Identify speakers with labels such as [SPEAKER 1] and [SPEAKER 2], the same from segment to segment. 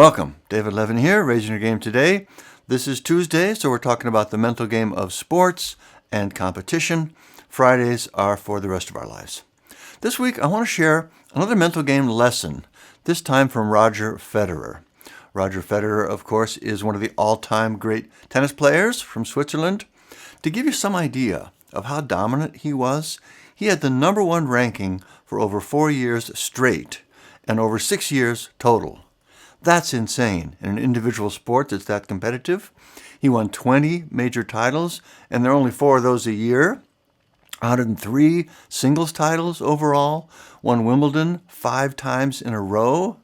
[SPEAKER 1] welcome. David Levin here, Raising Your Game Today. This is Tuesday, so we're talking about the mental game of sports and competition. Fridays are for the rest of our lives. This week, I want to share another mental game lesson, this time from Roger Federer. Roger Federer, of course, is one of the all-time great tennis players from Switzerland. To give you some idea of how dominant he was, he had the number one ranking for over 4 years straight and over 6 years total. That's insane. In an individual sport that's that competitive, he won 20 major titles, and there are only 4 of those a year. 103 singles titles overall, won Wimbledon 5 times in a row.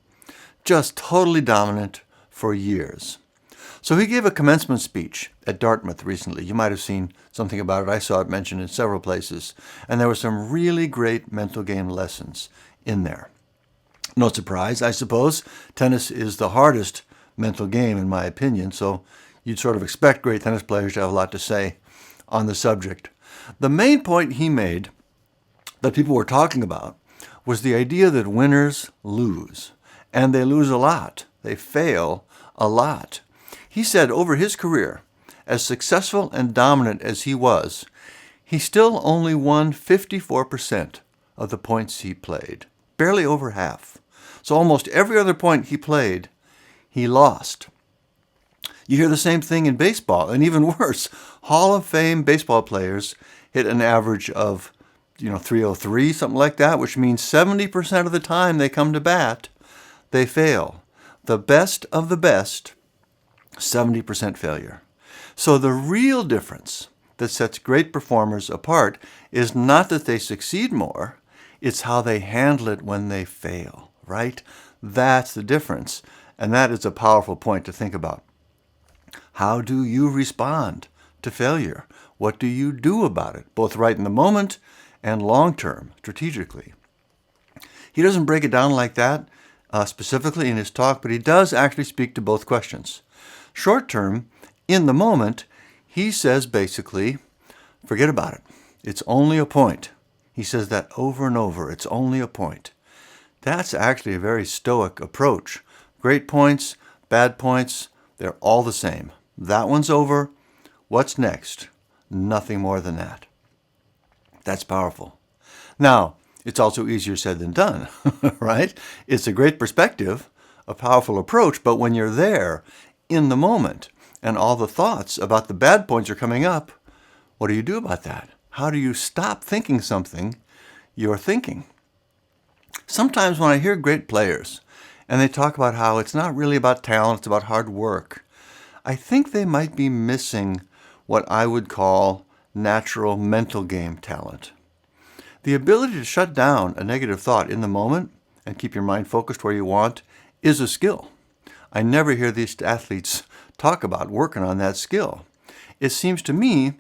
[SPEAKER 1] Just totally dominant for years. So he gave a commencement speech at Dartmouth recently. You might have seen something about it. I saw it mentioned in several places. And there were some really great mental game lessons in there. No surprise, I suppose. Tennis is the hardest mental game, in my opinion, so you'd sort of expect great tennis players to have a lot to say on the subject. The main point he made that people were talking about was the idea that winners lose, and they lose a lot. They fail a lot. He said over his career, as successful and dominant as he was, he still only won 54% of the points he played, barely over half. So almost every other point he played, he lost. You hear the same thing in baseball, and even worse. Hall of Fame baseball players hit an average of, 303, something like that, which means 70% of the time they come to bat, they fail. The best of the best, 70% failure. So the real difference that sets great performers apart is not that they succeed more, it's how they handle it when they fail. Right? That's the difference. And that is a powerful point to think about. How do you respond to failure? What do you do about it, both right in the moment and long-term, strategically? He doesn't break it down like that specifically in his talk, but he does actually speak to both questions. Short-term, in the moment, he says basically, forget about it. It's only a point. He says that over and over. It's only a point. That's actually a very stoic approach. Great points, bad points, they're all the same. That one's over. What's next? Nothing more than that. That's powerful. Now, it's also easier said than done, right? It's a great perspective, a powerful approach, but when you're there in the moment and all the thoughts about the bad points are coming up, what do you do about that? How do you stop thinking something you're thinking? Sometimes when I hear great players and they talk about how it's not really about talent, it's about hard work, I think they might be missing what I would call natural mental game talent. The ability to shut down a negative thought in the moment and keep your mind focused where you want is a skill. I never hear these athletes talk about working on that skill. It seems to me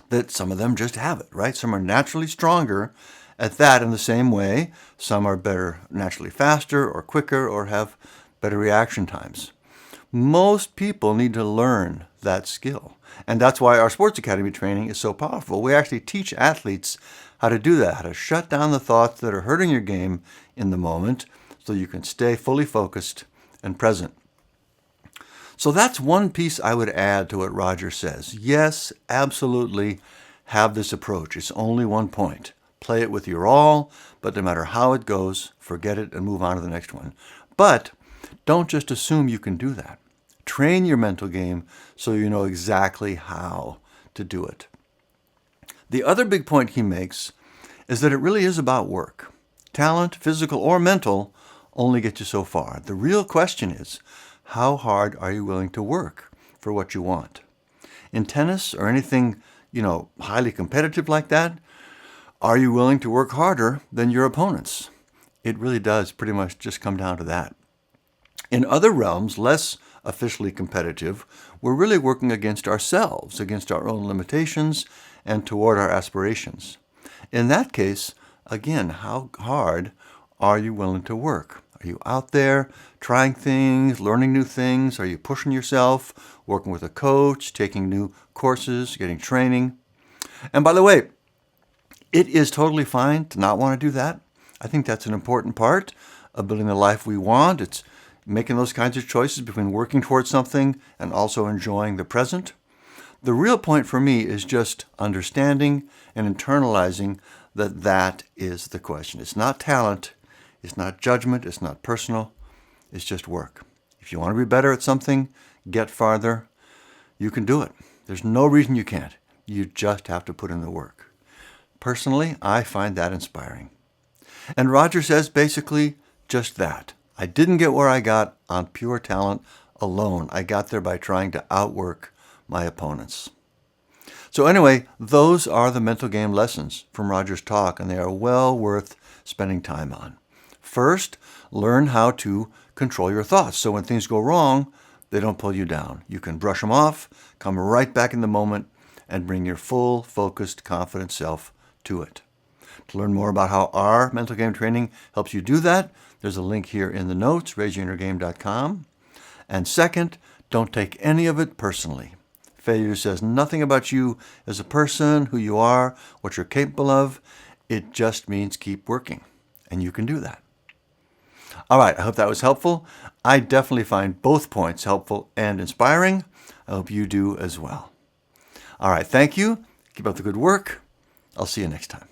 [SPEAKER 1] that some of them just have it, right? Some are naturally stronger at that in the same way. Some are better, naturally faster or quicker or have better reaction times. Most people need to learn that skill. And that's why our sports academy training is so powerful. We actually teach athletes how to do that, how to shut down the thoughts that are hurting your game in the moment so you can stay fully focused and present. So that's one piece I would add to what Roger says. Yes, absolutely have this approach. It's only one point. Play it with your all, but no matter how it goes, forget it and move on to the next one. But don't just assume you can do that. Train your mental game so you know exactly how to do it. The other big point he makes is that it really is about work. Talent, physical or mental, only get you so far. The real question is, how hard are you willing to work for what you want? In tennis or anything, highly competitive like that, are you willing to work harder than your opponents? It really does pretty much just come down to that. In other realms, less officially competitive, we're really working against ourselves, against our own limitations, and toward our aspirations. In that case, again, how hard are you willing to work? Are you out there trying things, learning new things? Are you pushing yourself, working with a coach, taking new courses, getting training? And by the way, it is totally fine to not want to do that. I think that's an important part of building the life we want. It's making those kinds of choices between working towards something and also enjoying the present. The real point for me is just understanding and internalizing that that is the question. It's not talent, it's not judgment, it's not personal, it's just work. If you want to be better at something, get farther, you can do it. There's no reason you can't. You just have to put in the work. Personally, I find that inspiring. And Roger says basically just that. I didn't get where I got on pure talent alone. I got there by trying to outwork my opponents. So anyway, those are the mental game lessons from Roger's talk, and they are well worth spending time on. First, learn how to control your thoughts so when things go wrong, they don't pull you down. You can brush them off, come right back in the moment, and bring your full, focused, confident self to it. To learn more about how our mental game training helps you do that, there's a link here in the notes, rageinyourgame.com. And second, don't take any of it personally. Failure says nothing about you as a person, who you are, what you're capable of. It just means keep working, and you can do that. All right, I hope that was helpful. I definitely find both points helpful and inspiring. I hope you do as well. All right, thank you. Keep up the good work. I'll see you next time.